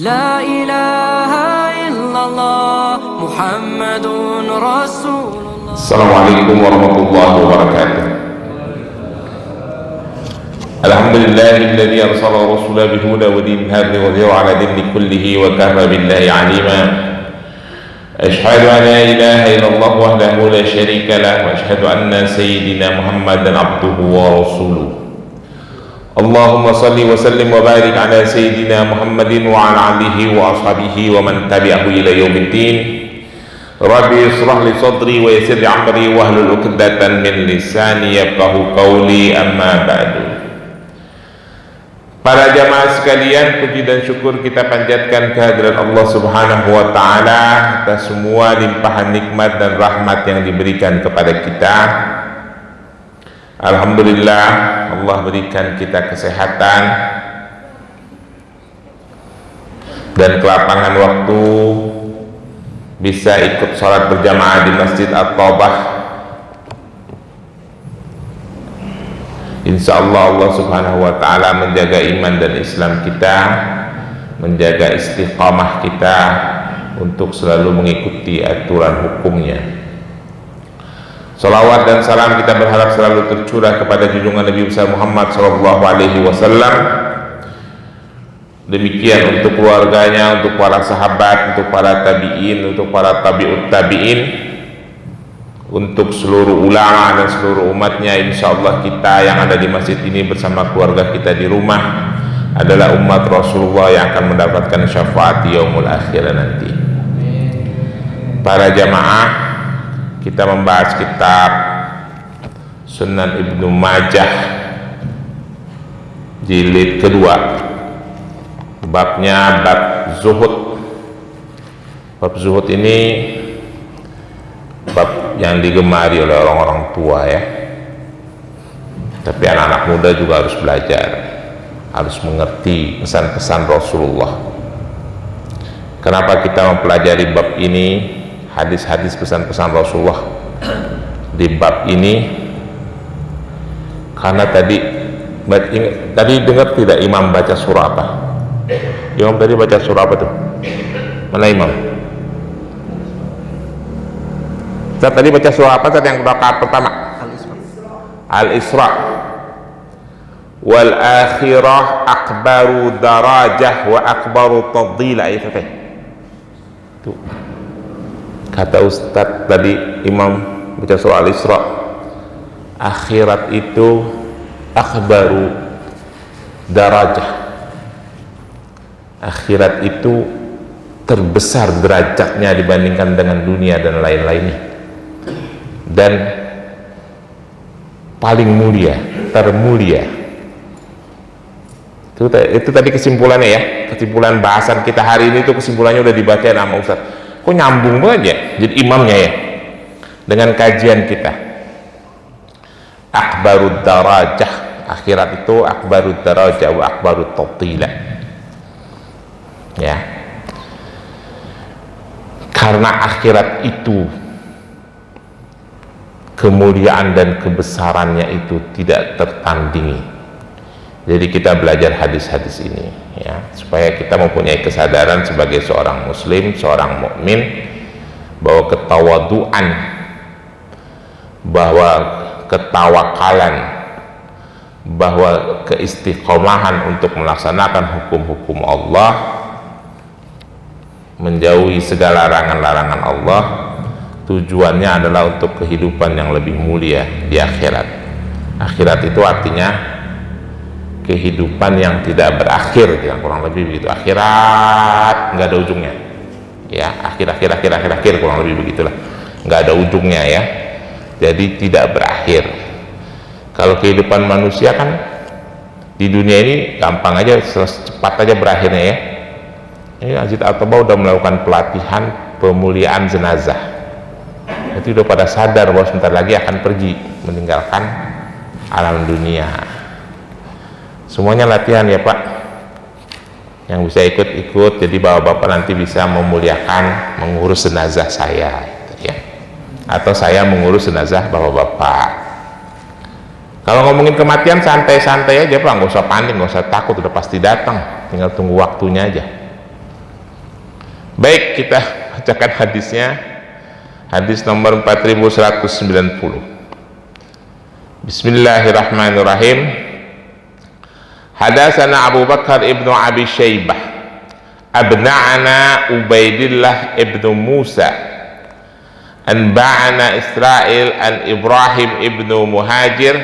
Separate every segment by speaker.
Speaker 1: لا إله إلا الله محمد رسول الله.
Speaker 2: Assalamualaikum warahmatullahi wabarakatuh. Alhamdulillahilladzi arsala rasulahu bilhuda wa dinil haqqi wa yudhhirahu 'ala dini kullihi wa kafa billahi 'alima. Ashhadu an la ilaha illallah wahdahu la syarika lah wa ashhadu anna sayyidina Muhammadan 'abduhu wa rasuluh. Allahumma salli wa sallim wa barik ala sayyidina Muhammadin wa ala alihi wa ashabihi wa man tabi'ahu ila yaumiddin. Rabbi israh li sadri wa yassir li amri wa hlul 'uqdatan min lisani yafqahu qawli, amma ba'du. Para jamaah sekalian, puji dan syukur kita panjatkan kehadirat Allah Subhanahu wa taala atas semua limpahan nikmat dan rahmat yang diberikan kepada kita. Alhamdulillah, Allah berikan kita kesehatan dan kelapangan waktu bisa ikut sholat berjamaah di Masjid At-Taubah. Insya Allah, Allah Subhanahu wa ta'ala menjaga iman dan Islam kita, menjaga istiqamah kita untuk selalu mengikuti aturan hukumnya. Salawat dan salam kita berharap selalu tercurah kepada junjungan Nabi besar Muhammad sallallahu alaihi wasallam. Demikian untuk keluarganya, untuk para sahabat, untuk para tabi'in, untuk para tabi'ut tabi'in, untuk seluruh ulama dan seluruh umatnya. Insyaallah kita yang ada di masjid ini bersama keluarga kita di rumah adalah umat Rasulullah yang akan mendapatkan syafaat yaumul akhir nanti. Para jamaah, kita membahas kitab Sunan Ibnu Majah jilid kedua, babnya bab zuhud. Bab zuhud ini bab yang digemari oleh orang-orang tua ya, tapi anak-anak muda juga harus belajar, harus mengerti pesan-pesan Rasulullah. Kenapa kita mempelajari bab ini, hadis-hadis pesan-pesan Rasulullah di bab ini? Karena tadi dengar tidak Imam baca surah apa? Imam tadi baca surah apa tuh? Mana Imam? Ustaz tadi baca surah apa Ustaz yang rakaat pertama? Al-Isra. Wal akhirah akbaru darajah wa akbaru tadila. Itu kata Ustaz tadi Imam baca surah Al-Isra, akhirat itu akbaru darajah, akhirat itu terbesar derajatnya dibandingkan dengan dunia dan lain-lainnya, dan paling mulia, termulia. Itu tadi kesimpulannya ya, kesimpulan bahasan kita hari ini. Itu kesimpulannya udah dibaca sama Ustaz. Kok nyambung banget ya jadi imamnya ya dengan kajian kita. Akbarud darajah, akhirat itu akbarud darajah wa akbarut tadila ya, karena akhirat itu kemuliaan dan kebesarannya itu tidak tertandingi. Jadi kita belajar hadis-hadis ini ya, supaya kita mempunyai kesadaran sebagai seorang muslim, seorang mukmin, bahwa ketawaduan, bahwa ketawakalan, bahwa keistiqomahan untuk melaksanakan hukum-hukum Allah, menjauhi segala larangan-larangan Allah, tujuannya adalah untuk kehidupan yang lebih mulia di akhirat. Akhirat itu artinya kehidupan yang tidak berakhir, ya, kurang lebih begitu. Akhirat nggak ada ujungnya ya, akhir kurang lebih begitulah, nggak ada ujungnya ya, jadi tidak berakhir. Kalau kehidupan manusia kan di dunia ini gampang aja, cepat aja berakhirnya ya. Ini Masjid At-Taubah udah melakukan pelatihan pemuliaan jenazah, itu udah pada sadar bahwa sebentar lagi akan pergi meninggalkan alam dunia. Semuanya latihan ya Pak, yang bisa ikut-ikut, jadi bapak-bapak nanti bisa memuliakan, mengurus jenazah saya gitu ya, atau saya mengurus jenazah bapak-bapak. Kalau ngomongin kematian santai-santai aja Pak, nggak usah panik, nggak usah takut, udah pasti datang, tinggal tunggu waktunya aja Baik, kita bacakan hadisnya. Hadis nomor 4190. Bismillahirrahmanirrahim. Hadatsana Abu Bakar ibnu Abi Syaibah, abna'ana Ubaidillah ibnu Musa, anba'ana Israil an Ibrahim ibnu Muhajir,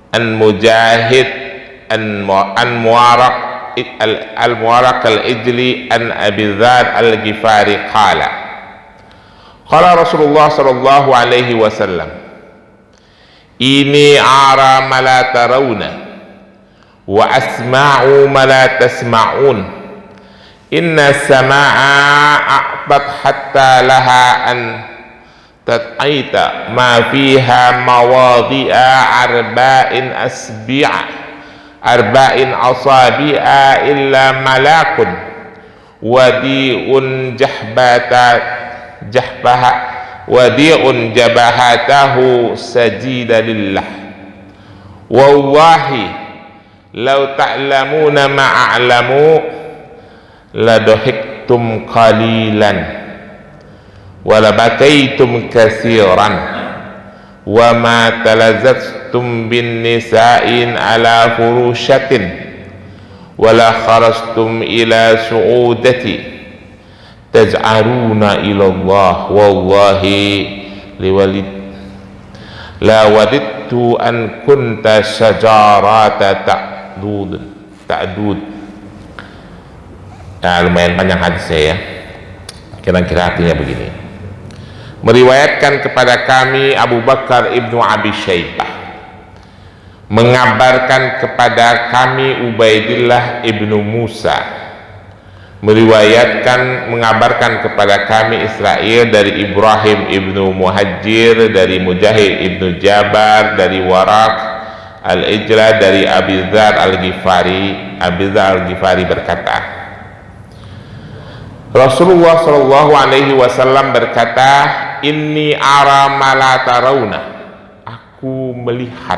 Speaker 2: an Mujahid an Muwaraq al-Muwaraq al-Ijli, an Abi Dzar al-Ghifari qala qala Rasulullah sallallahu alaihi wasallam, ini ara ma la tarawna wa asma'u ma la tasma'un, inna sama'a a'tat hatta laha an tat'aita ma fiha mawadhi'a arba'in asabi'a illa malakun wadi'un wadi'un jabahatahu sajida lillah. Wallahi law ta'lamuna ma a'lamu la dohiktum qalilan wa la bakaitum katsiran wa ma talazzaztum bin nisa'in ala furushatin wa la kharastum ila su'udati taj'aruna ila Allah wallahi liwalid la wadidtu an kunta syajarata ta'dud. Nah, lumayan panjang hadisnya ya. Kira-kira artinya begini. Meriwayatkan kepada kami Abu Bakar ibnu Abi Syaibah, mengabarkan kepada kami Ubaidillah ibnu Musa, mengabarkan kepada kami Israil dari Ibrahim ibnu Muhajir, dari Mujahid ibnu Jabar, dari Waraq al-Ijla, dari Abi Dzar al-Ghifari. Abi Dzar al-Ghifari berkata, Rasulullah sallallahu alaihi wasallam berkata, inni ara ma la tarawna, aku melihat.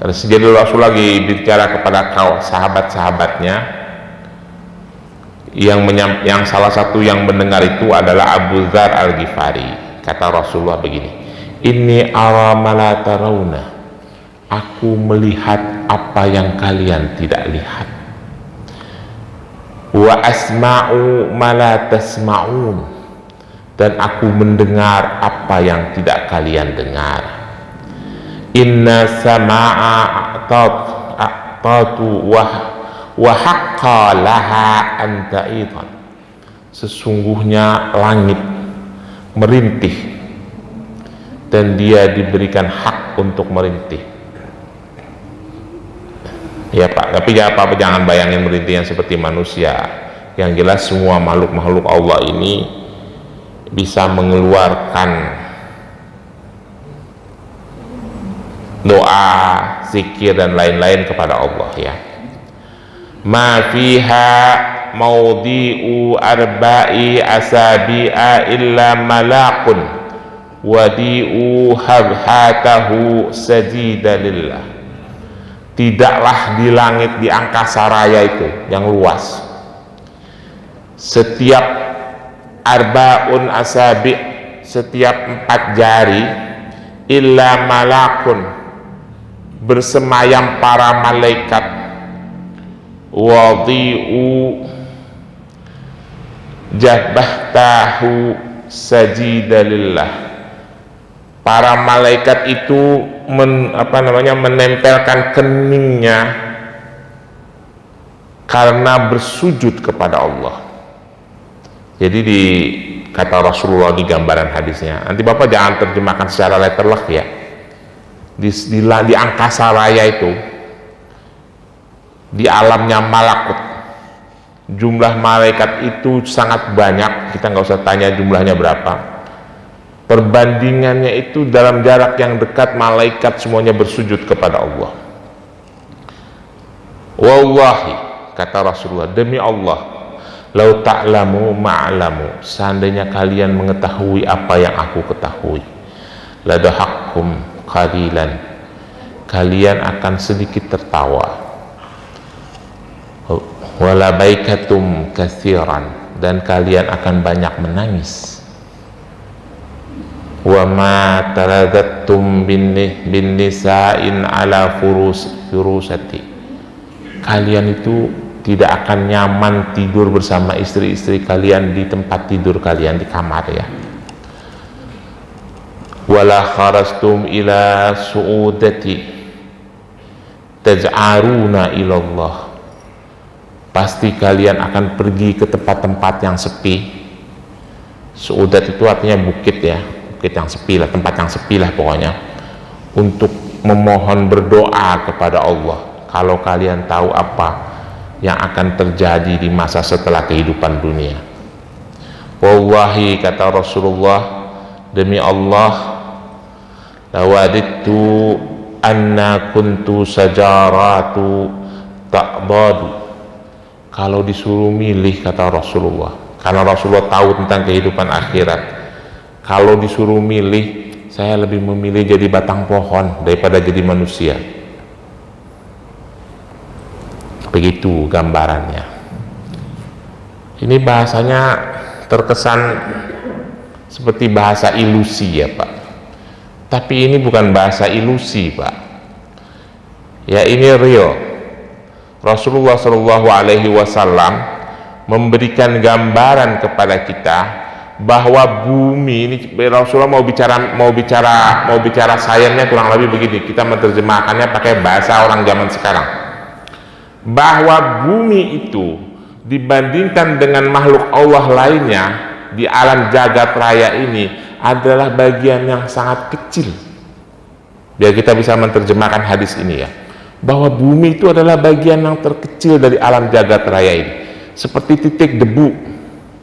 Speaker 2: Jadi Rasul lagi bicara kepada sahabat-sahabatnya, yang salah satu yang mendengar itu adalah Abu Dzar al-Ghifari. Kata Rasulullah begini, inni ara ma la tarawna, aku melihat apa yang kalian tidak lihat. Wa asma'u ma la tasma'un, dan aku mendengar apa yang tidak kalian dengar. Inna sama'a a'tatu wa haqqa laha an ta'itan, sesungguhnya langit merintih dan dia diberikan hak untuk merintih. Ya Pak, tapi jangan bayangin merintih yang seperti manusia. Yang jelas semua makhluk-makhluk Allah ini bisa mengeluarkan doa, zikir dan lain-lain kepada Allah ya. Ma fiha maudhi'u arba'i asabi'a illa malakun wadi'u habhatahu sajida lillah. Tidaklah di langit, di angkasa raya itu yang luas, setiap arbaun asabi, setiap 4 jari, illa malakun, bersemayam para malaikat, wadi'u jabahtahu sajida lillah, para malaikat itu menempelkan keningnya karena bersujud kepada Allah. Jadi kata Rasulullah di gambaran hadisnya, nanti Bapak jangan terjemahkan secara letterlock ya, di angkasa raya itu, di alamnya malakut, jumlah malaikat itu sangat banyak. Kita nggak usah tanya jumlahnya berapa, perbandingannya itu dalam jarak yang dekat malaikat semuanya bersujud kepada Allah. Wallahi, kata Rasulullah, demi Allah, lau ta'lamu ma'lamu, seandainya kalian mengetahui apa yang aku ketahui, ladahakkum qalilan, kalian akan sedikit tertawa, wala baikatum katsiran, dan kalian akan banyak menangis. Wa ma taladattum bin nisa'in ala furusati. Kalian itu tidak akan nyaman tidur bersama istri-istri kalian di tempat tidur kalian, di kamar ya. Wala kharastum ila su'udati taj'aruna ilallah. Pasti kalian akan pergi ke tempat-tempat yang sepi. Su'udat itu artinya bukit ya, bukit yang sepi lah, tempat yang sepi lah pokoknya, untuk memohon berdoa kepada Allah kalau kalian tahu apa yang akan terjadi di masa setelah kehidupan dunia. Wallahi, kata Rasulullah, demi Allah, lawadittu anna kuntu sajaratu ta'badu. Kalau disuruh milih, kata Rasulullah, karena Rasulullah tahu tentang kehidupan akhirat, kalau disuruh milih, saya lebih memilih jadi batang pohon daripada jadi manusia. Begitu gambarannya. Ini bahasanya terkesan seperti bahasa ilusi ya Pak, tapi ini bukan bahasa ilusi Pak ya, ini real. Rasulullah Shallallahu Alaihi Wasallam memberikan gambaran kepada kita bahwa bumi ini, Rasulullah mau bicara sayangnya kurang lebih begini, kita menerjemahkannya pakai bahasa orang zaman sekarang, bahwa bumi itu dibandingkan dengan makhluk Allah lainnya di alam jagat raya ini adalah bagian yang sangat kecil. Biar kita bisa menerjemahkan hadis ini ya, bahwa bumi itu adalah bagian yang terkecil dari alam jagat raya ini, seperti titik debu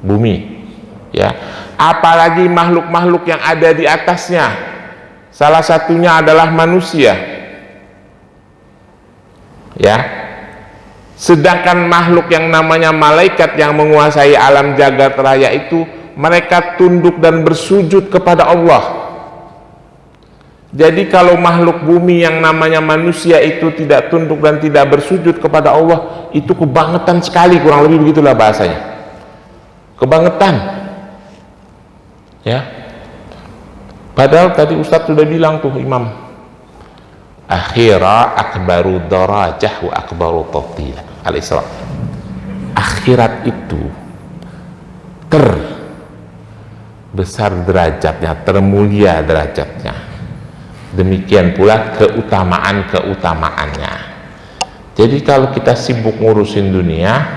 Speaker 2: bumi ya. Apalagi makhluk-makhluk yang ada di atasnya, salah satunya adalah manusia ya. Sedangkan makhluk yang namanya malaikat yang menguasai alam jagat raya itu, mereka tunduk dan bersujud kepada Allah. Jadi kalau makhluk bumi yang namanya manusia itu tidak tunduk dan tidak bersujud kepada Allah, itu kebangetan sekali, kurang lebih begitulah bahasanya, kebangetan ya. Padahal tadi Ustadz sudah bilang tuh, Imam, akhira akbaru darajah wa akbaru tafdila al-Isra. Akhirat itu terbesar derajatnya, termulia derajatnya, demikian pula keutamaan-keutamaannya. Jadi kalau kita sibuk ngurusin dunia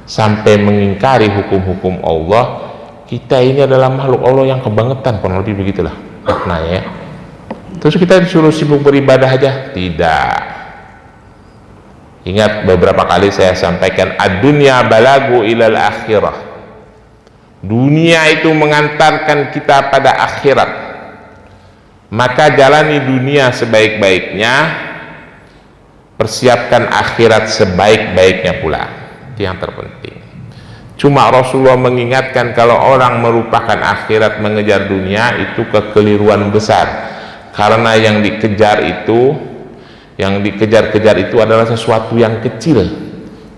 Speaker 2: sampai mengingkari hukum-hukum Allah, kita ini adalah makhluk Allah yang kebangetan, kurang lebih begitulah maknanya ya. Terus kita disuruh sibuk beribadah aja? Tidak. Ingat, beberapa kali saya sampaikan, ad-dunya balagu ilal akhirah. Dunia itu mengantarkan kita pada akhirat. Maka jalani dunia sebaik-baiknya, persiapkan akhirat sebaik-baiknya pula. Itu yang terpenting. Cuma Rasulullah mengingatkan, kalau orang merupakan akhirat mengejar dunia, itu kekeliruan besar. Karena yang dikejar-kejar itu adalah sesuatu yang kecil,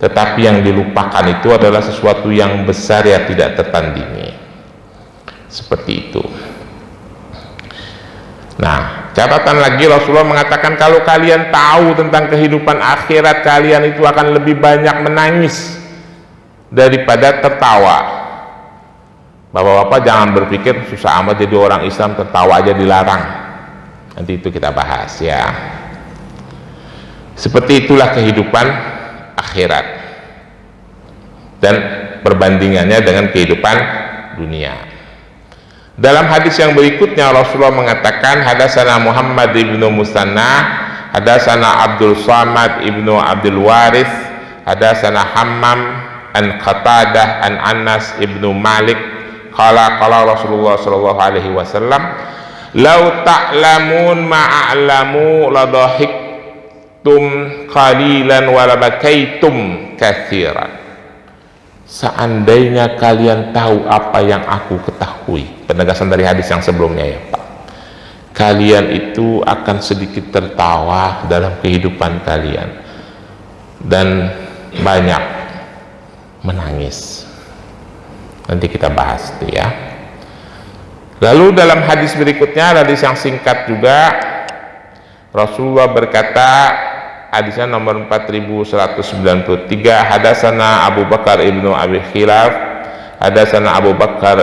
Speaker 2: tetapi yang dilupakan itu adalah sesuatu yang besar yang tidak tertandingi. Seperti itu. Nah, catatan lagi, Rasulullah mengatakan kalau kalian tahu tentang kehidupan akhirat, kalian itu akan lebih banyak menangis daripada tertawa. Bapak-bapak jangan berpikir susah amat jadi orang Islam, tertawa aja dilarang. Nanti itu kita bahas ya. Seperti itulah kehidupan akhirat dan perbandingannya dengan kehidupan dunia. Dalam hadis yang berikutnya Rasulullah mengatakan, hadasana Muhammad ibnu Musanna, hadasana Abdul Samad ibnu Abdul Waris, hadasana Hammam an Qatadah an Anas ibnu Malik qala Rasulullah sallallahu alaihi wasallam, lau ta'lamun ma'a'lamu ladahiktum qalilan wa labakaitum katsiran. Seandainya kalian tahu apa yang aku ketahui, penegasan dari hadis yang sebelumnya ya Pak, kalian itu akan sedikit tertawa dalam kehidupan kalian dan banyak menangis. Nanti kita bahas itu ya. Lalu dalam hadis berikutnya, hadis yang singkat juga, Rasulullah berkata, hadisnya nomor 4193, hadasana Abu Bakar ibnu Abi Khilaf, hadasana Abu Bakar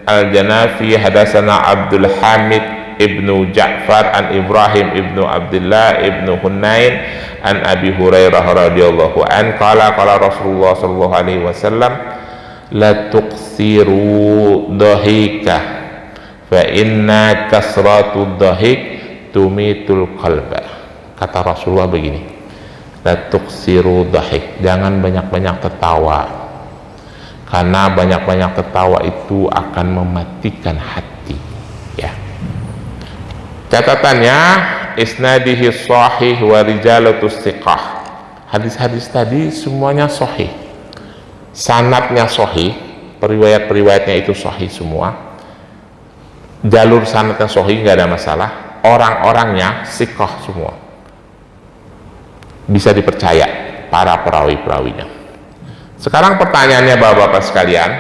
Speaker 2: al-Janafi, hadasana Abdul Hamid ibnu Ja'far an Ibrahim ibnu Abdullah ibnu Hunain an Abi Hurairah radhiyallahu an qala Rasulullah sallallahu alaihi wasallam la tuqsiru dhahika fa inna kasratu dhahik tumitul qalba. Kata Rasulullah begini, la tuqsiru dhahik, jangan banyak-banyak tertawa, karena banyak-banyak tertawa itu akan mematikan hati ya. Catatannya, isnadihi sahih wa rijalatus thiqah. Hadis-hadis tadi semuanya sahih, sanadnya sahih, periwayat-periwayatnya itu sahih semua, jalur sanadnya sahih, nggak ada masalah, orang-orangnya thiqah semua, bisa dipercaya para perawi-perawinya. Sekarang pertanyaannya bapak-bapak sekalian,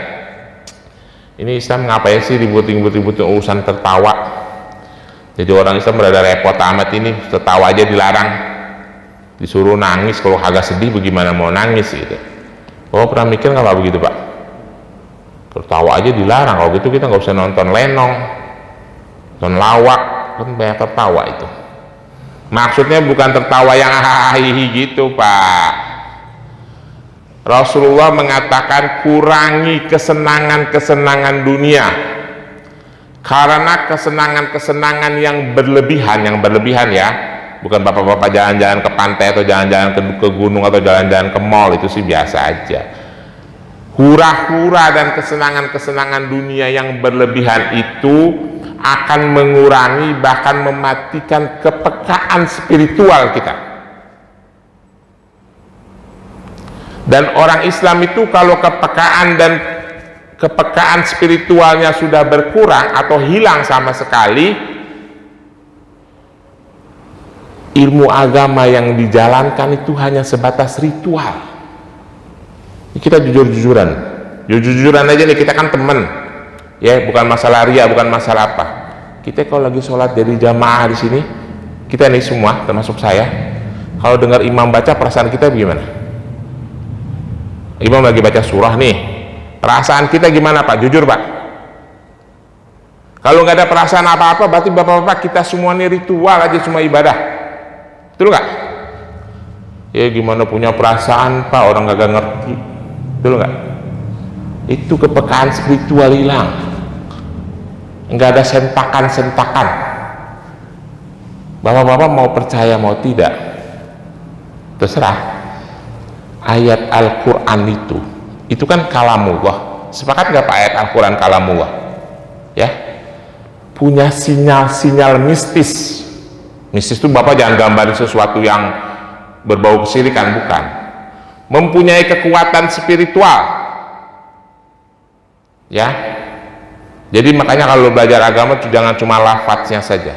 Speaker 2: ini Islam ngapain sih ribut-ributin urusan tertawa? Jadi orang Islam berada repot amat ini, tertawa aja dilarang, disuruh nangis. Kalau agak sedih bagaimana mau nangis gitu. Oh, pernah mikir nggak begitu Pak? Tertawa aja dilarang, kalau gitu kita nggak usah nonton lenong, nonton lawak, kan banyak tertawa itu. Maksudnya bukan tertawa yang hahihi gitu Pak. Rasulullah mengatakan kurangi kesenangan-kesenangan dunia, karena kesenangan-kesenangan yang berlebihan ya, bukan bapak-bapak jalan-jalan ke pantai atau jalan-jalan ke gunung atau jalan-jalan ke mall, itu sih biasa aja. Hura-hura dan kesenangan-kesenangan dunia yang berlebihan itu akan mengurangi bahkan mematikan kepekaan spiritual kita. Dan orang Islam itu kalau kepekaan spiritualnya sudah berkurang atau hilang sama sekali, ilmu agama yang dijalankan itu hanya sebatas ritual. Kita jujur-jujuran aja nih, kita kan temen ya, bukan masalah ria, bukan masalah apa. Kita kalau lagi sholat jadi jamaah di sini, kita nih semua termasuk saya, kalau dengar imam baca, perasaan kita gimana? Imam lagi baca surah nih, perasaan kita gimana Pak? Jujur Pak. Kalau nggak ada perasaan apa-apa, berarti bapak-bapak kita semua ini ritual aja, cuma ibadah. Betul nggak? Ya gimana punya perasaan Pak, orang nggak ngerti. Betul nggak? Itu kepekaan spiritual hilang. Nggak ada sentakan-sentakan. Bapak-bapak mau percaya mau tidak, terserah. Ayat Al-Quran itu kan kalamullah. Sepakat nggak Pak, ayat Al-Quran kalamullah ya, punya sinyal-sinyal mistis. Mistis itu Bapak jangan gambarin sesuatu yang berbau kesirikan, bukan. Mempunyai kekuatan spiritual ya. Jadi makanya kalau belajar agama jangan cuma lafadznya saja.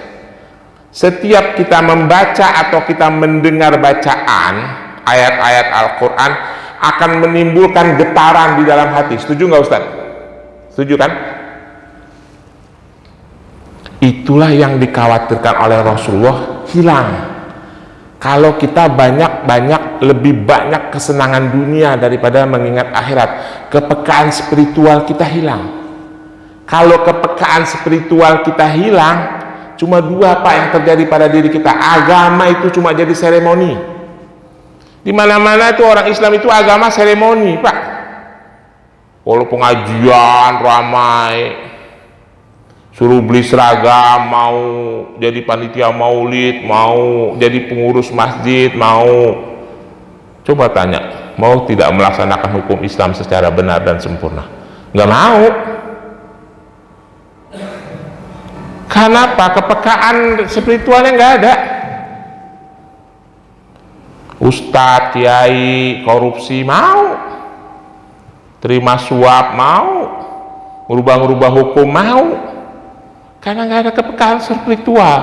Speaker 2: Setiap kita membaca atau kita mendengar bacaan ayat-ayat Al-Quran akan menimbulkan getaran di dalam hati. Setuju nggak Ustaz? Setuju kan? Itulah yang dikhawatirkan oleh Rasulullah hilang. Kalau kita lebih banyak kesenangan dunia daripada mengingat akhirat, kepekaan spiritual kita hilang. Kalau kepekaan spiritual kita hilang, cuma dua Pak yang terjadi pada diri kita. Agama itu cuma jadi seremoni. Di mana-mana itu orang Islam itu agama seremoni Pak. Kalau pengajian ramai, suruh beli seragam, mau jadi panitia maulid, mau jadi pengurus masjid, mau, coba tanya, mau tidak melaksanakan hukum Islam secara benar dan sempurna? Nggak mau. Kenapa? Kepekaan spiritualnya nggak ada. Ustadz, kiai, korupsi mau, terima suap mau, merubah-rubah hukum mau, karena nggak ada kepekaan spiritual.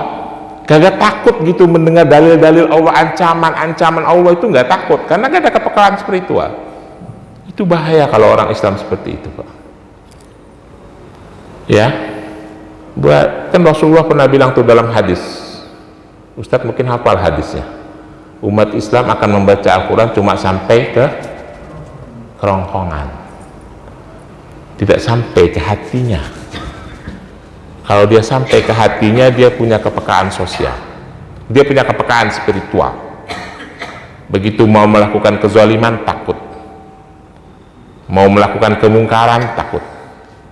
Speaker 2: Gak ada takut gitu mendengar dalil-dalil Allah, ancaman-ancaman Allah itu nggak takut, karena nggak ada kepekaan spiritual. Itu bahaya kalau orang Islam seperti itu, Pak. Ya, kan Rasulullah pernah bilang tuh dalam hadis, Ustadz mungkin hafal hadisnya, umat Islam akan membaca Al-Quran cuma sampai ke kerongkongan, tidak sampai ke hatinya. Kalau dia sampai ke hatinya, dia punya kepekaan sosial, dia punya kepekaan spiritual. Begitu mau melakukan kezaliman, takut. Mau melakukan kemungkaran, takut.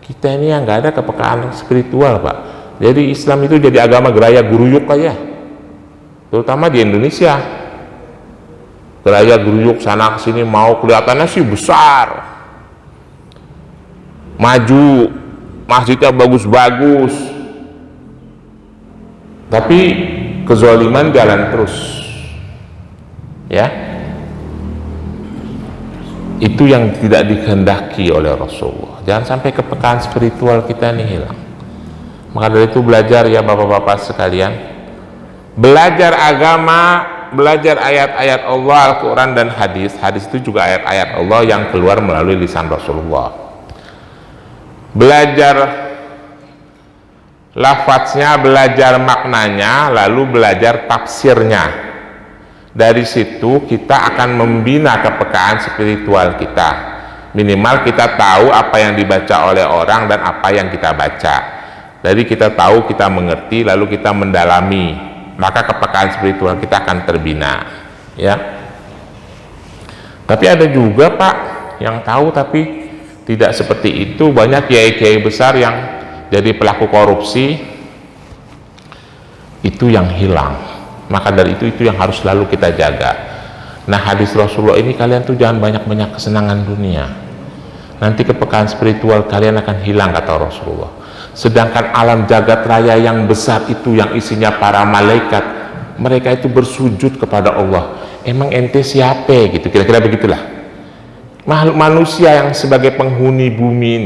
Speaker 2: Kita ini yang nggak ada kepekaan spiritual, Pak. Jadi Islam itu jadi agama geraya guruyuk aja, terutama di Indonesia. Geraya guruyuk sana kesini, mau kelihatannya sih besar, maju, masjidnya bagus-bagus, tapi kezaliman jalan terus, ya. Itu yang tidak dikehendaki oleh Rasulullah. Jangan sampai kepekaan spiritual kita ini hilang. Maka dari itu belajar ya bapak-bapak sekalian, belajar agama, belajar ayat-ayat Allah, Al-Quran dan hadis. Hadis itu juga ayat-ayat Allah yang keluar melalui lisan Rasulullah. Belajar lafadznya, belajar maknanya, lalu belajar tafsirnya. Dari situ kita akan membina kepekaan spiritual kita. Minimal kita tahu apa yang dibaca oleh orang dan apa yang kita baca. Jadi kita tahu, kita mengerti, lalu kita mendalami, maka kepekaan spiritual kita akan terbina, ya. Tapi ada juga, Pak, yang tahu tapi tidak seperti itu. Banyak kiai-kiai besar yang jadi pelaku korupsi, itu yang hilang. Maka dari itu yang harus selalu kita jaga. Nah, hadis Rasulullah ini, kalian tuh jangan banyak-banyak kesenangan dunia, nanti kepekaan spiritual kalian akan hilang, kata Rasulullah. Sedangkan alam jagat raya yang besar itu, yang isinya para malaikat, mereka itu bersujud kepada Allah. Emang ente siapa gitu, kira-kira begitulah. Makhluk manusia yang sebagai penghuni bumi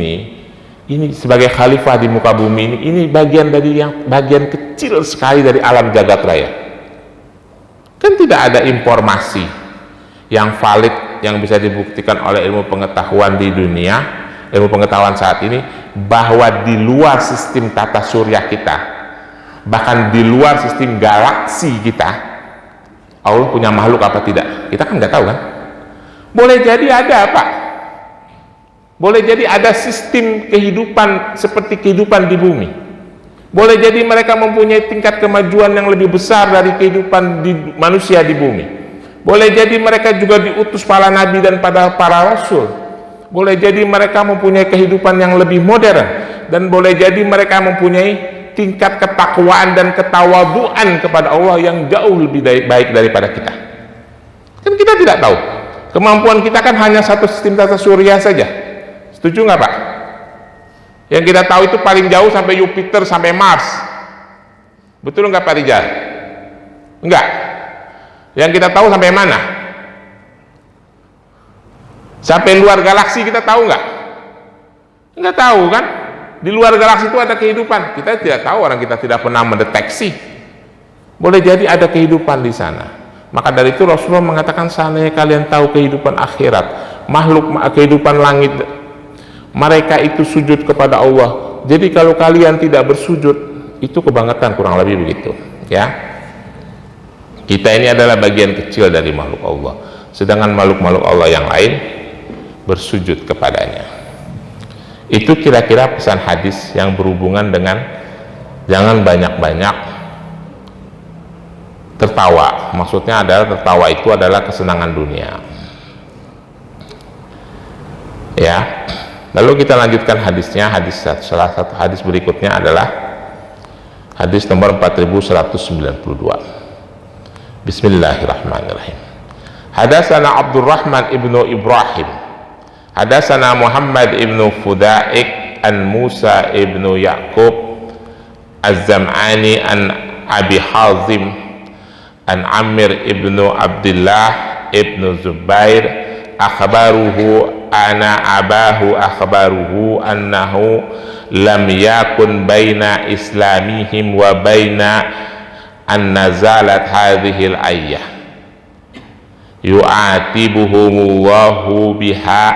Speaker 2: ini sebagai khalifah di muka bumi ini bagian dari bagian kecil sekali dari alam jagat raya. Kan tidak ada informasi yang valid yang bisa dibuktikan oleh ilmu pengetahuan di dunia, ilmu pengetahuan saat ini, bahwa di luar sistem tata surya kita, bahkan di luar sistem galaksi kita, Allah punya makhluk apa tidak? Kita kan nggak tahu kan? Boleh jadi ada, Pak. Boleh jadi ada sistem kehidupan seperti kehidupan di bumi. Boleh jadi mereka mempunyai tingkat kemajuan yang lebih besar dari kehidupan manusia di bumi. Boleh jadi mereka juga diutus para nabi dan para rasul. Boleh jadi mereka mempunyai kehidupan yang lebih modern, dan boleh jadi mereka mempunyai tingkat ketakwaan dan ketawaduan kepada Allah yang jauh lebih baik daripada kita. Kan kita tidak tahu. Kemampuan kita kan hanya satu sistem tata surya saja. Setuju nggak, Pak? Yang kita tahu itu paling jauh sampai Jupiter, sampai Mars. Betul nggak, Pak Rijal? Enggak. Yang kita tahu sampai mana? Sampai luar galaksi kita tahu nggak? Nggak tahu kan? Di luar galaksi itu ada kehidupan. Kita tidak tahu, orang kita tidak pernah mendeteksi. Boleh jadi ada kehidupan di sana. Maka dari itu Rasulullah mengatakan, seandainya kalian tahu kehidupan akhirat, makhluk kehidupan langit, mereka itu sujud kepada Allah. Jadi kalau kalian tidak bersujud, itu kebangetan, kurang lebih begitu, ya. Kita ini adalah bagian kecil dari makhluk Allah, sedangkan makhluk-makhluk Allah yang lain bersujud kepadanya. Itu kira-kira pesan hadis yang berhubungan dengan jangan banyak-banyak tertawa. Maksudnya adalah tertawa itu adalah kesenangan dunia, ya. Lalu kita lanjutkan hadisnya. Salah satu hadis berikutnya adalah hadis nomor 4192. Bismillahirrahmanirrahim. Hadatsana Abdurrahman ibnu Ibrahim, hadatsana Muhammad ibnu Fudaik an Musa ibnu Yaqub Az-Zam'ani an Abi Hazim an Amir ibnu Abdullah ibnu Zubair akhbaruhu ana abahu akhbaruhu annahu lam yakun baina islamihim wa baina an nazalat hadhil ayah yu'atibuhumullahu biha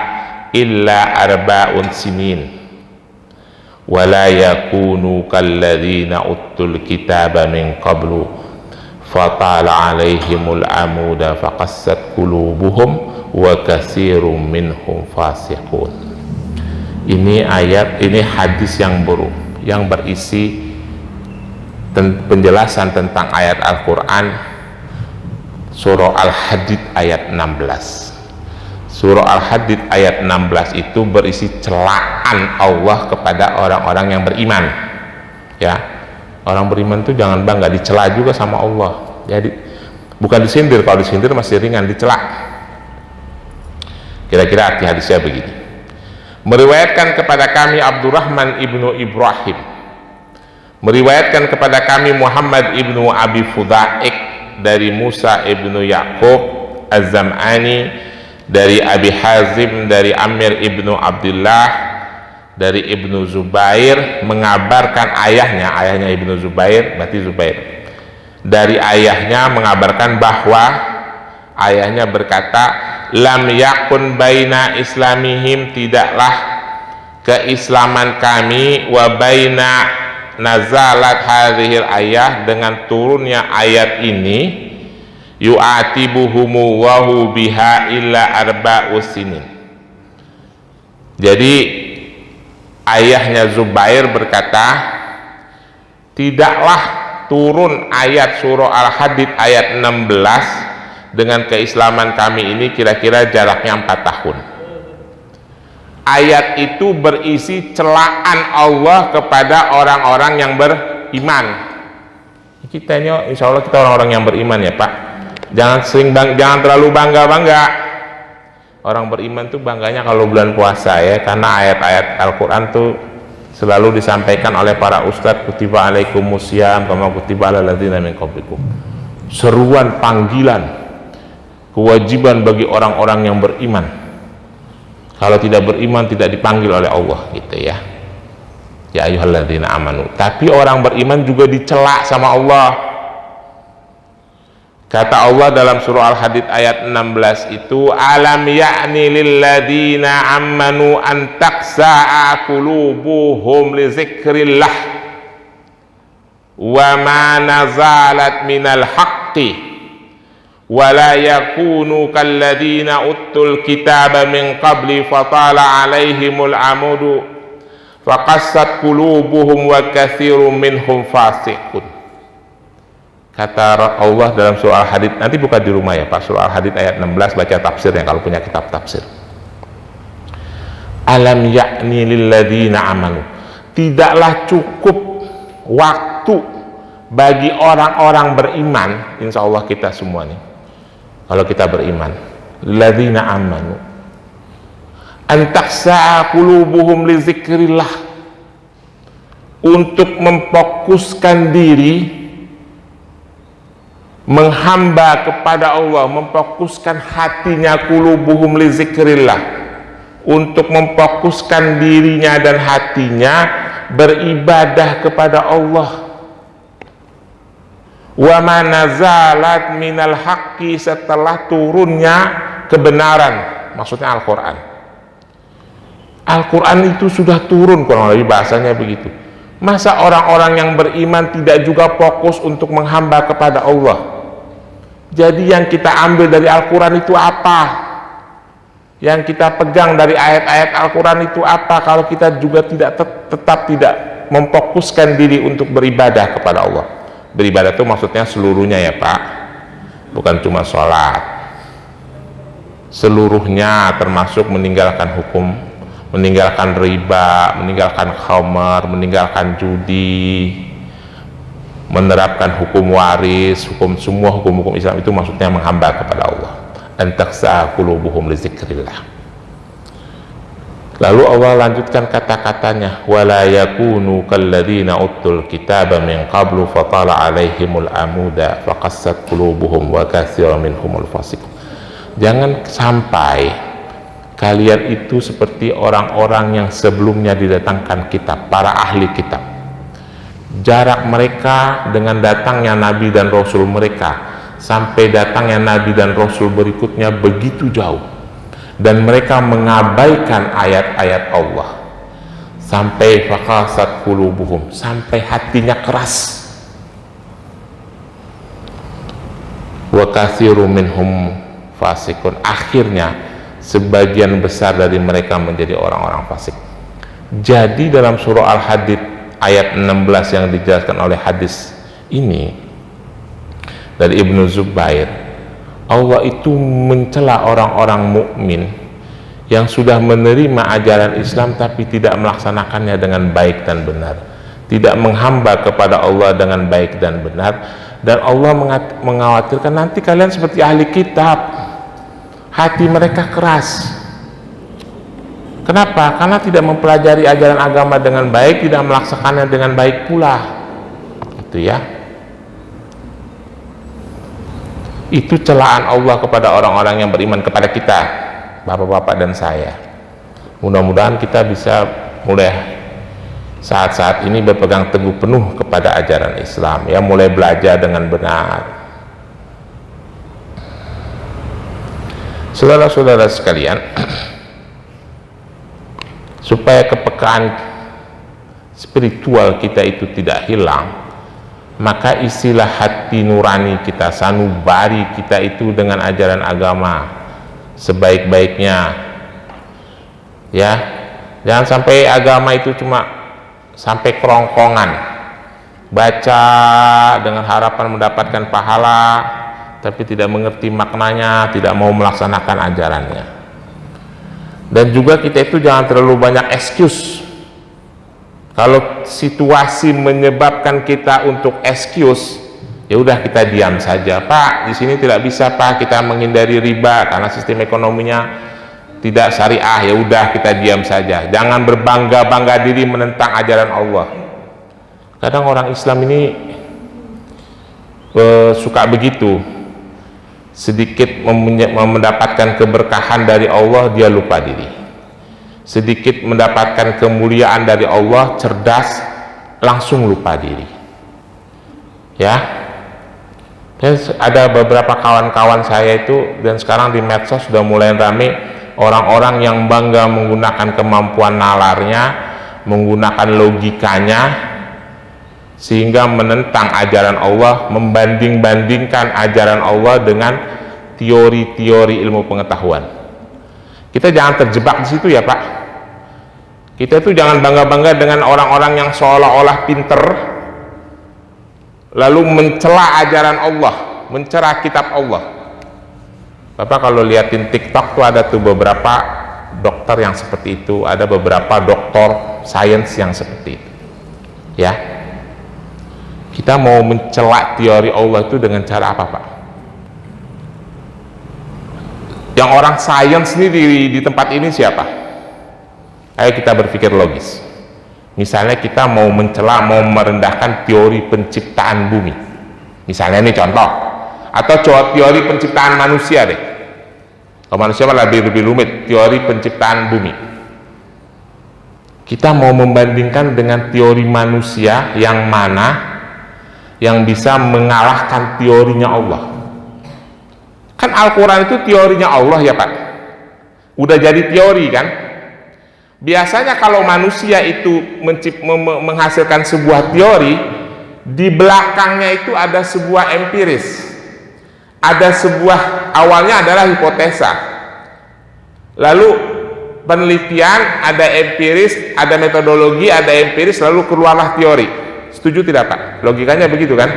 Speaker 2: illa arba'un sinin wa la yakunu kalladzina utul kitaba min qablu fatala alaihimul amuda faqassat qulubuhum wa katsirum minhum fasiqun. Ini ayat, ini hadis yang berisi penjelasan tentang ayat Al-Quran surah Al-Hadid ayat 16. Surah Al-Hadid ayat 16 itu berisi celaan Allah kepada orang-orang yang beriman. Ya, orang beriman itu jangan bangga dicela juga sama Allah. Jadi bukan disindir, kalau disindir masih ringan, dicela. Kira-kira arti hadisnya begini. Meriwayatkan kepada kami Abdurrahman ibnu Ibrahim, meriwayatkan kepada kami Muhammad ibnu Abi Fudaik dari Musa ibnu Yaqub Az-Zam'ani, dari Abi Hazim, dari Amir ibnu Abdullah, dari Ibnu Zubair, mengabarkan ayahnya Ibnu Zubair, berarti Zubair, dari ayahnya mengabarkan bahwa ayahnya berkata, lam yakun baina islamihim, tidaklah keislaman kami, wa baina nazalat hadhil ayah, dengan turunnya ayat ini, yu'atibuhumu wahu biha illa arba'us sinin. Jadi ayahnya Zubair berkata, tidaklah turun ayat surah Al-Hadid ayat 16 dengan keislaman kami ini kira-kira jaraknya 4 tahun. Ayat itu berisi celaan Allah kepada orang-orang yang beriman. Kita ini insya Allah kita orang-orang yang beriman ya Pak. Jangan terlalu bangga. Orang beriman tuh bangganya kalau bulan puasa ya, karena ayat-ayat Al-Quran tuh selalu disampaikan oleh para ustadz, kutiba alaikumusiyam kama kutiba alal ladzina min qablikum. Seruan, panggilan, kewajiban bagi orang-orang yang beriman. Kalau tidak beriman tidak dipanggil oleh Allah gitu ya. Ya ayyuhalladzina amanu. Tapi orang beriman juga dicela sama Allah. Kata Allah dalam surah Al-Hadid ayat 16 itu, alam ya'ni lilladzina amanu an taqsa'a qulubuhum li zikrillah wa ma nazalat minal haqqi wa la yakunu kalladzina utul kitaba min qabli fatala alaihimul amudu faqassat qulubuhum wa katsirum minhum fasiqun. Kata Allah dalam surah Al-Hadid, nanti buka di rumah ya Pak, surah Al-Hadid ayat 16, baca tafsirnya kalau punya kitab tafsir. Alam ya'ni lilladzina amanu, tidaklah cukup waktu bagi orang-orang beriman, insya Allah kita semua nih, kalau kita beriman, lilladzina amanu an taqsa'a qulubuhum li zikrillah, untuk memfokuskan diri menghamba kepada Allah, memfokuskan hatinya, qulubuhum li zikrillah, untuk memfokuskan dirinya dan hatinya beribadah kepada Allah. Wa ma nazalat minal haqqi, setelah turunnya kebenaran, maksudnya Al-Quran. Al-Quran itu sudah turun, kurang lebih bahasanya begitu. Masa orang-orang yang beriman tidak juga fokus untuk menghamba kepada Allah? Jadi yang kita ambil dari Al-Quran itu apa? Yang kita pegang dari ayat-ayat Al-Quran itu apa kalau kita juga tetap tidak memfokuskan diri untuk beribadah kepada Allah? Beribadah itu maksudnya seluruhnya ya Pak, bukan cuma sholat, seluruhnya, termasuk meninggalkan hukum, meninggalkan riba, meninggalkan khamar, meninggalkan judi, menerapkan hukum waris, semua hukum-hukum Islam, itu maksudnya menghamba kepada Allah. An taqsa'a qulubuhum li zikrillah. Lalu Allah lanjutkan kata-katanya, wala yakunu kalladzina utul kitaba min qablu fatala alaihimul amuda faqassat qulubuhum wa katsiran minhumul fasiqun. Jangan sampai kalian itu seperti orang-orang yang sebelumnya didatangkan kitab, para ahli kitab. Jarak mereka dengan datangnya Nabi dan Rasul mereka sampai datangnya Nabi dan Rasul berikutnya begitu jauh, dan mereka mengabaikan ayat-ayat Allah sampai faqasat qulubuhum, sampai hatinya keras. Wa katsiru minhum fasikun, akhirnya sebagian besar dari mereka menjadi orang-orang fasik. Jadi dalam surah Al-Hadid ayat 16 yang dijelaskan oleh hadis ini dari Ibnu Zubair, Allah itu mencela orang-orang mukmin yang sudah menerima ajaran Islam tapi tidak melaksanakannya dengan baik dan benar, tidak menghamba kepada Allah dengan baik dan benar, dan Allah mengkhawatirkan nanti kalian seperti ahli kitab, hati mereka keras. Kenapa? Karena tidak mempelajari ajaran agama dengan baik, tidak melaksanakannya dengan baik pula. Itu ya. Itu celaan Allah kepada orang-orang yang beriman kepada kita, bapak-bapak dan saya. Mudah-mudahan kita bisa mulai saat-saat ini berpegang teguh penuh kepada ajaran Islam, ya, mulai belajar dengan benar. Saudara-saudara sekalian, supaya kepekaan spiritual kita itu tidak hilang, maka isilah hati nurani kita, sanubari kita itu dengan ajaran agama sebaik-baiknya, ya. Jangan sampai agama itu cuma sampai kerongkongan, baca dengan harapan mendapatkan pahala tapi tidak mengerti maknanya, tidak mau melaksanakan ajarannya. Dan juga kita itu jangan terlalu banyak excuse. Kalau situasi menyebabkan kita untuk excuse, ya udah kita diam saja. Pak, di sini tidak bisa Pak, kita menghindari riba karena sistem ekonominya tidak syariah. Ya udah kita diam saja. Jangan berbangga-bangga diri menentang ajaran Allah. Kadang orang Islam ini suka begitu. Sedikit mendapatkan keberkahan dari Allah, dia lupa diri. Sedikit mendapatkan kemuliaan dari Allah, cerdas, langsung lupa diri. Ya. Dan ada beberapa kawan-kawan saya itu, dan sekarang di medsos sudah mulai ramai orang-orang yang bangga menggunakan kemampuan nalarnya, menggunakan logikanya, sehingga menentang ajaran Allah, membanding-bandingkan ajaran Allah dengan teori-teori ilmu pengetahuan. Kita jangan terjebak di situ ya Pak. Kita itu jangan bangga-bangga dengan orang-orang yang seolah-olah pinter lalu mencela ajaran Allah, mencela kitab Allah. Bapak kalau liatin TikTok tuh ada tuh beberapa dokter yang seperti itu, ada beberapa doktor sains yang seperti itu, ya. Kita mau mencela teori Allah itu dengan cara apa Pak? Yang orang sains ini di tempat ini siapa? Ayo kita berpikir logis. Misalnya kita mau mencela, mau merendahkan teori penciptaan bumi, misalnya ini contoh, atau teori penciptaan manusia deh. Kalau manusia malah lebih rumit, teori penciptaan bumi. Kita mau membandingkan dengan teori manusia yang mana yang bisa mengalahkan teorinya Allah. Kan Al-Quran itu teorinya Allah ya Pak, udah jadi teori kan. Biasanya kalau manusia itu menghasilkan sebuah teori, di belakangnya itu ada sebuah empiris, ada sebuah, awalnya adalah hipotesa, lalu penelitian, ada empiris, ada metodologi, ada empiris, lalu keluarlah teori. Setuju tidak Pak? Logikanya begitu kan?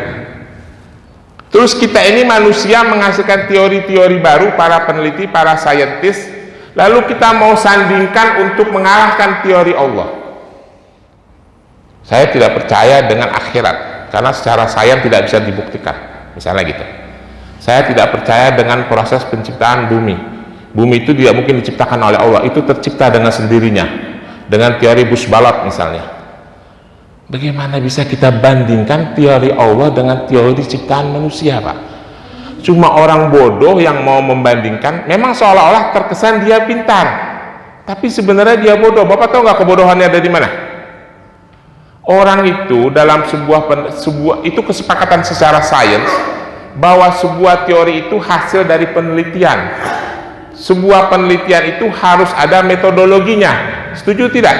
Speaker 2: Terus kita ini manusia menghasilkan teori-teori baru, para peneliti, para saintis, lalu kita mau sandingkan untuk mengalahkan teori Allah. Saya tidak percaya dengan akhirat karena secara sains tidak bisa dibuktikan, misalnya gitu. Saya tidak percaya dengan proses penciptaan bumi. Bumi itu tidak mungkin diciptakan oleh Allah, itu tercipta dengan sendirinya, dengan teori Bush-Ballot misalnya. Bagaimana bisa kita bandingkan teori Allah dengan teori ciptaan manusia Pak? Cuma orang bodoh yang mau membandingkan, memang seolah-olah terkesan dia pintar, tapi sebenarnya dia bodoh. Bapak tahu nggak kebodohannya ada di mana? Orang itu dalam sebuah itu kesepakatan secara sains bahwa sebuah teori itu hasil dari penelitian. sebuah penelitian itu harus ada metodologinya. Setuju tidak?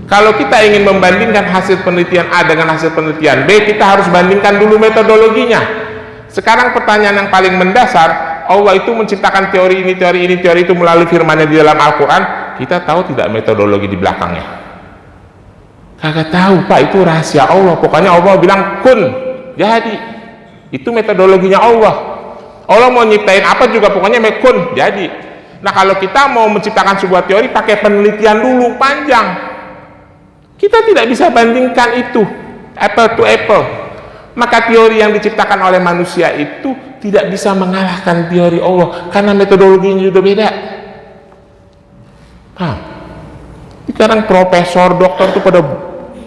Speaker 2: Kalau kita ingin membandingkan hasil penelitian A dengan hasil penelitian B, kita harus bandingkan dulu metodologinya. Sekarang pertanyaan yang paling mendasar, Allah itu menciptakan teori ini, teori itu melalui firman-Nya di dalam Al-Quran. Kita tahu tidak metodologi di belakangnya? Kagak tahu, Pak. Itu rahasia Allah. Pokoknya Allah bilang kun, jadi. Itu metodologinya Allah. Allah mau nyiptain apa juga pokoknya kun, jadi. Nah, kalau kita mau menciptakan sebuah teori pakai penelitian dulu panjang. Kita tidak bisa bandingkan itu apple to apple. Maka teori yang diciptakan oleh manusia itu tidak bisa mengalahkan teori Allah karena metodologinya sudah beda. Sekarang profesor, dokter itu pada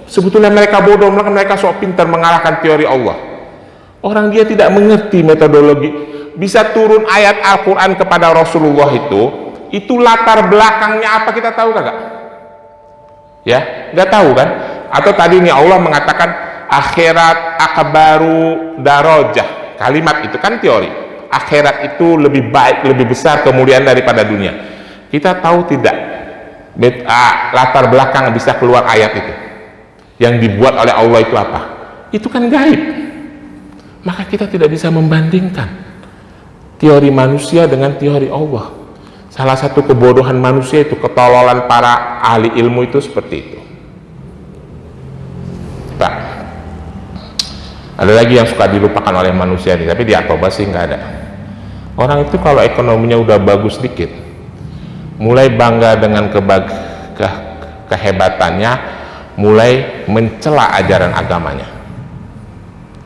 Speaker 2: sebetulnya mereka bodoh, mereka sok pintar mengalahkan teori Allah. Orang dia tidak mengerti metodologi. Bisa turun ayat Al-Quran kepada Rasulullah itu latar belakangnya apa kita tahu kagak? Ya, nggak tahu kan? Atau tadi nih Allah mengatakan akhirat akbaru darajah. Kalimat itu kan teori. Akhirat itu lebih baik, lebih besar kemuliaan daripada dunia. Kita tahu tidak latar belakang bisa keluar ayat itu yang dibuat oleh Allah itu apa? Itu kan gaib. Maka kita tidak bisa membandingkan teori manusia dengan teori Allah. Salah satu kebodohan manusia itu, ketololan para ahli ilmu itu seperti itu. Pak, ada lagi yang suka dilupakan oleh manusia ini, tapi di Atoba sih nggak ada. Orang itu kalau ekonominya udah bagus dikit, mulai bangga dengan kehebatannya, mulai mencela ajaran agamanya.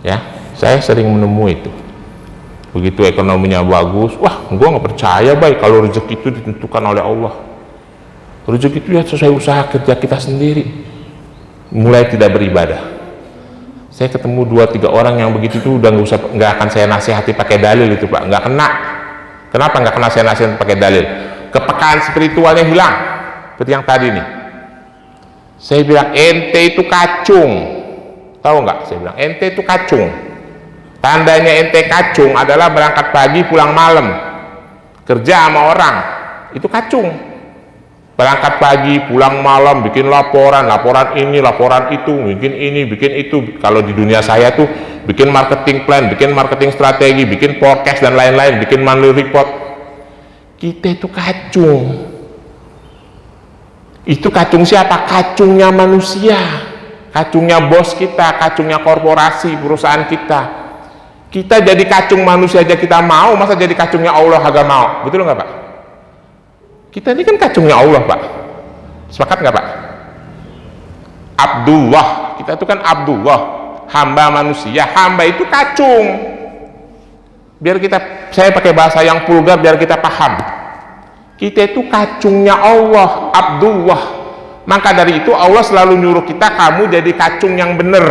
Speaker 2: Ya, saya sering menemui itu. Begitu ekonominya bagus, wah, gua nggak percaya baik kalau rezeki itu ditentukan oleh Allah. Rezeki itu ya sesuai usaha kerja kita sendiri. Mulai tidak beribadah. Saya ketemu 2-3 orang yang begitu tuh udah nggak akan saya nasihati pakai dalil itu, Pak. Nggak kena. Kenapa nggak kena saya nasihati pakai dalil? Kepekaan spiritualnya hilang. Seperti yang tadi nih. Saya bilang ente itu kacung. Tahu nggak? Saya bilang ente itu kacung. Tandanya ente kacung adalah berangkat pagi pulang malam, kerja sama orang, itu kacung. Berangkat pagi pulang malam, bikin laporan ini, laporan itu, bikin ini, bikin itu. Kalau di dunia saya tuh bikin marketing plan, bikin marketing strategi, bikin forecast dan lain-lain, bikin monthly report. Kita itu kacung. Itu kacung siapa? Kacungnya manusia, kacungnya bos kita, kacungnya korporasi, perusahaan kita. Kita jadi kacung manusia aja kita mau, masa jadi kacungnya Allah agak mau? Betul nggak Pak? Kita ini kan kacungnya Allah, Pak. Sepakat nggak Pak? Abdullah, kita itu kan Abdullah, hamba manusia. Hamba itu kacung. Biar saya pakai bahasa yang vulgar biar kita paham. Kita itu kacungnya Allah, Abdullah. Maka dari itu Allah selalu nyuruh kita, kamu jadi kacung yang benar,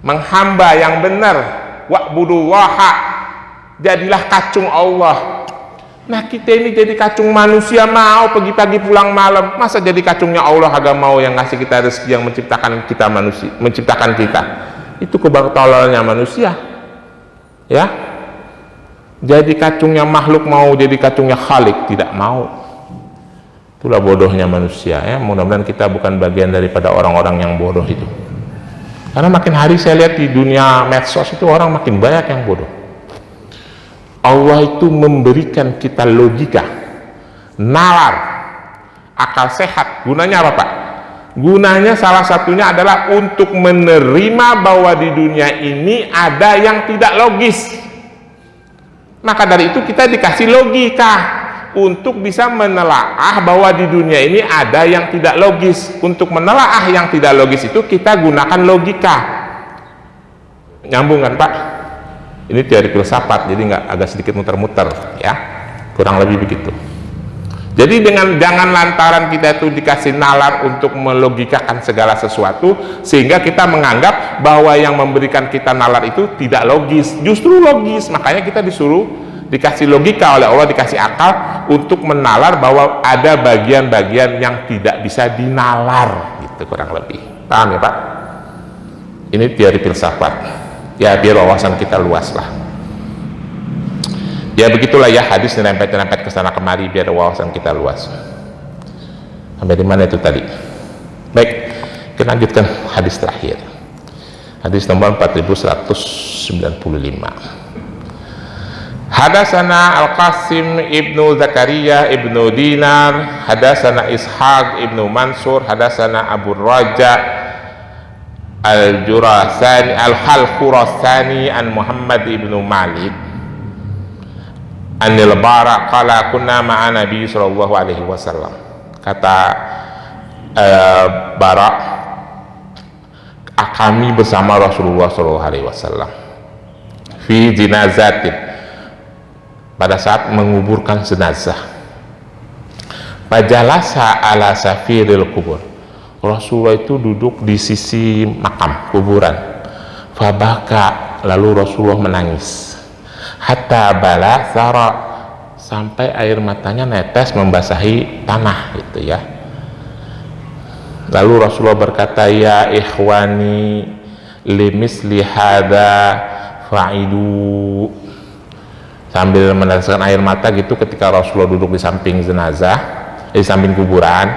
Speaker 2: menghamba yang benar. Wa'budullaha, jadilah kacung Allah. Nah, kita ini jadi kacung manusia, mau pagi-pagi pulang malam, masa jadi kacungnya Allah agak mau yang ngasih kita rezeki, yang menciptakan kita manusia, menciptakan kita. Itu kebertolannya manusia. Ya. Jadi kacungnya makhluk mau jadi kacungnya Khalik, tidak mau. Itulah bodohnya manusia, ya. Mudah-mudahan kita bukan bagian daripada orang-orang yang bodoh itu. Karena makin hari saya lihat di dunia medsos itu orang makin banyak yang bodoh. Allah itu memberikan kita logika, nalar, akal sehat. Gunanya apa Pak? Gunanya salah satunya adalah untuk menerima bahwa di dunia ini ada yang tidak logis. Maka dari itu kita dikasih logika untuk bisa menelaah bahwa di dunia ini ada yang tidak logis. Untuk menelaah yang tidak logis itu kita gunakan logika. Nyambung kan Pak? Ini teori filsafat, jadi nggak agak sedikit muter-muter, ya, kurang lebih begitu. Jadi jangan lantaran kita itu dikasih nalar untuk melogikakan segala sesuatu sehingga kita menganggap bahwa yang memberikan kita nalar itu tidak logis. Justru logis, makanya kita dikasih logika oleh Allah, dikasih akal untuk menalar bahwa ada bagian-bagian yang tidak bisa dinalar, gitu kurang lebih. Paham ya Pak? Ini teori filsafat. Ya, biar wawasan kita luas lah. Ya begitulah ya, hadis nyerempet-nyerempet ke sana kemari biar wawasan kita luas. Sampai di mana itu tadi? Baik, kita lanjutkan hadis terakhir. Hadis nomor 4195. Hadasana Al-Qasim ibnu Zakaria ibnu Dinar, hadasana Ishaq ibnu Mansur, hadasana Abu Raja Al-Jurasani Al-Khurasani an Muhammad ibnu Malik Anil Bara qala kunna ma'a Nabi sallallahu alaihi wasallam. Kata Bara, kami bersama Rasulullah sallallahu alaihi wasallam fi jinazatin, pada saat menguburkan jenazah. Fajalasa ala safiril kubur, Rasulullah itu duduk di sisi makam kuburan. Fabaka, lalu Rasulullah menangis. Hatta bala sara, sampai air matanya netes membasahi tanah gitu ya. Lalu Rasulullah berkata, ya ikhwani limisli hadza fa'idu, sambil meneteskan air mata gitu. Ketika Rasulullah duduk di samping jenazah, di samping kuburan,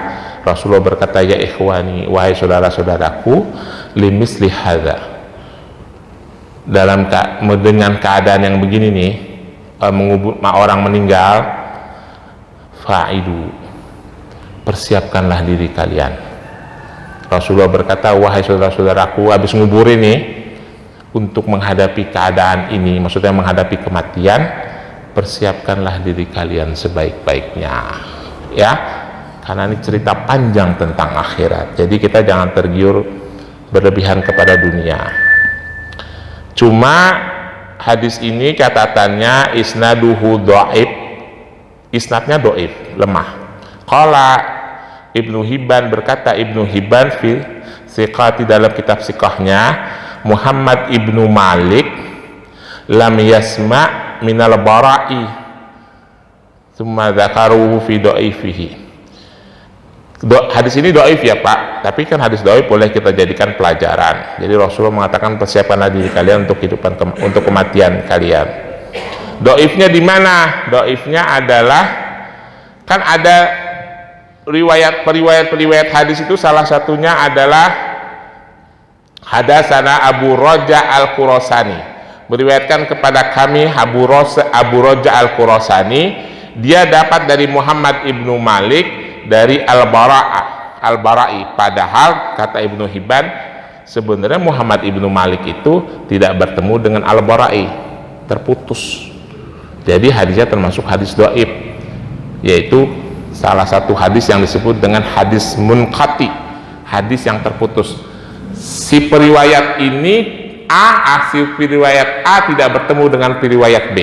Speaker 2: Rasulullah berkata, ya ikhwani, wahai saudara-saudaraku, limisli hadza, dengan keadaan yang begini nih, mengubur orang meninggal, fa'idu, persiapkanlah diri kalian. Rasulullah berkata, wahai saudara-saudaraku, habis ngubur ini, untuk menghadapi keadaan ini, maksudnya menghadapi kematian, persiapkanlah diri kalian sebaik-baiknya ya, karena ini cerita panjang tentang akhirat. Jadi kita jangan tergiur berlebihan kepada dunia. Cuma hadis ini catatannya isnaduhu dhaif, isnadnya dhaif, lemah. Qala Ibnu Hibban, berkata Ibnu Hibban fi siqati, dalam kitab siqahnya, Muhammad ibnu Malik lam yasma minal bara'i thumma dzakaruhu fi dhaifihi. Hadis ini dhaif ya Pak, tapi kan hadis dhaif boleh kita jadikan pelajaran. Jadi Rasulullah mengatakan, persiapkanlah diri kalian untuk kehidupan untuk kematian kalian. Dhaifnya di mana? Dhaifnya adalah, kan ada riwayat hadis itu, salah satunya adalah hadasana Abu Raja Al-Khurasani, meriwayatkan kepada kami Abu Raja Al-Khurasani, dia dapat dari Muhammad ibnu Malik dari Al-Bara'i. Padahal kata Ibnu Hibban, sebenarnya Muhammad ibnu Malik itu tidak bertemu dengan Al-Bara'i, terputus. Jadi hadisnya termasuk hadis dhaif, yaitu salah satu hadis yang disebut dengan hadis munqati, hadis yang terputus. Si periwayat ini si periwayat A tidak bertemu dengan periwayat B.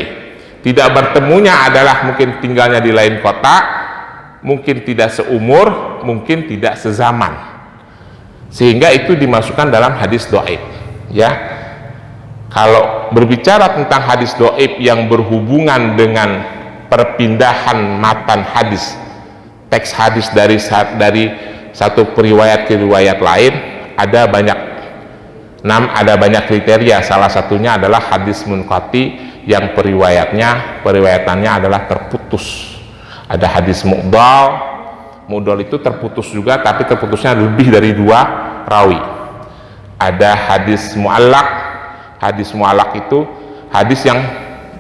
Speaker 2: Tidak bertemunya adalah mungkin tinggalnya di lain kota, mungkin tidak seumur, mungkin tidak sezaman, sehingga itu dimasukkan dalam hadis dhaif ya. Kalau berbicara tentang hadis dhaif yang berhubungan dengan perpindahan matan hadis, teks hadis dari satu periwayat ke riwayat lain, ada banyak kriteria. Salah satunya adalah hadis munqati yang periwayatannya adalah terputus. Ada hadis mu'dal itu terputus juga, tapi terputusnya lebih dari 2 rawi. Ada hadis mu'allaq itu hadis yang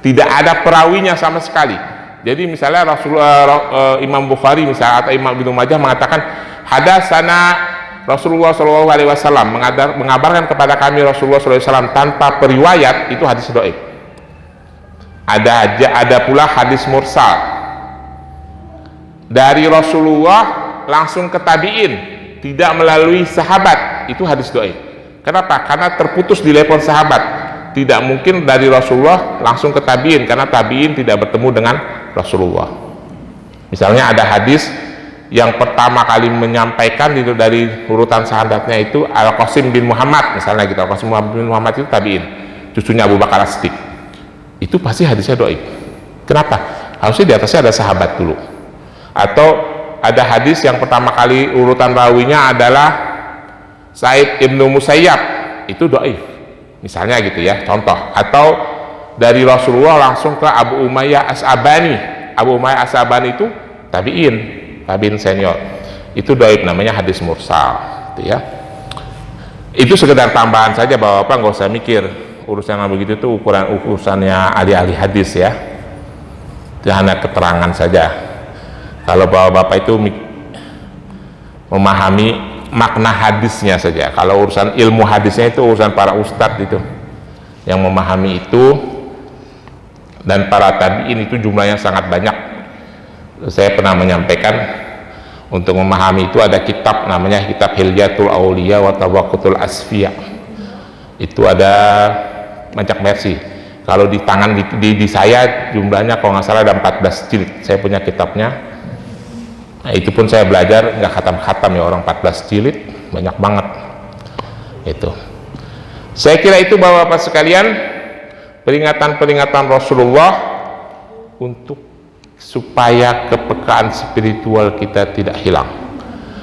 Speaker 2: tidak ada perawinya sama sekali. Jadi misalnya Imam Bukhari misalnya atau Imam Ibnu Majah mengatakan hadasana Rasulullah Shallallahu Alaihi Wasallam, mengabarkan kepada kami Rasulullah Shallallahu Alaihi Wasallam, tanpa periwayat, itu hadis dhaif. Ada pula hadis mursal dari Rasulullah langsung ke tabi'in, tidak melalui sahabat, itu hadis dhaif. Kenapa? Karena terputus di level sahabat. Tidak mungkin dari Rasulullah langsung ke tabi'in, karena tabi'in tidak bertemu dengan Rasulullah. Misalnya ada hadis yang pertama kali menyampaikan itu dari urutan sahabatnya itu Al-Qasim bin Muhammad, misalnya gitu. Al-Qasim bin Muhammad itu tabi'in, cucunya Abu Bakar As-Siddiq. Itu pasti hadisnya dhaif. Kenapa? Harusnya di atasnya ada sahabat dulu. Atau ada hadis yang pertama kali urutan rawinya adalah Said ibnu Musayyab, itu dhaif misalnya gitu ya, contoh. Atau dari Rasulullah langsung ke Abu Umayyah As-Sabani. Abu Umayyah As-Sabani itu tabiin senior. Itu dhaif, namanya hadis mursal, gitu ya. Itu sekedar tambahan saja, Bapak nggak usah mikir urusan yang begitu itu urusannya ahli-ahli hadis ya. Itu hanya keterangan saja. Kalau Bapak itu memahami makna hadisnya saja. Kalau urusan ilmu hadisnya itu urusan para ustadz itu yang memahami itu, dan para tabiin itu jumlahnya sangat banyak. Saya pernah menyampaikan untuk memahami itu ada kitab namanya kitab Hilyatul Auliya wa Tawaqqutul Asfiya. Itu ada banyak versi. Kalau di tangan di saya jumlahnya kalau nggak salah ada 14 jilid. Saya punya kitabnya. Nah, itu pun saya belajar nggak khatam ya, orang 14 jilid banyak banget. Itu. Saya kira itu Bapak-bapak sekalian, peringatan-peringatan Rasulullah untuk supaya kepekaan spiritual kita tidak hilang,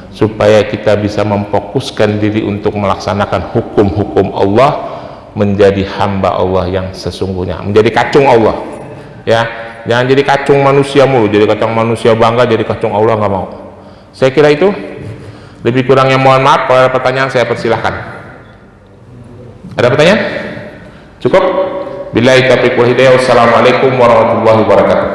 Speaker 2: supaya kita bisa memfokuskan diri untuk melaksanakan hukum-hukum Allah, menjadi hamba Allah yang sesungguhnya, menjadi kacung Allah ya. Jangan jadi kacung manusia mulu, jadi kacung manusia bangga, jadi kacung Allah nggak mau. Saya kira itu. Lebih kurangnya mohon maaf. Kalau ada pertanyaan saya persilahkan. Ada pertanyaan? Cukup? Billahi taufiq wal hidayah. Wassalamualaikum warahmatullahi wabarakatuh.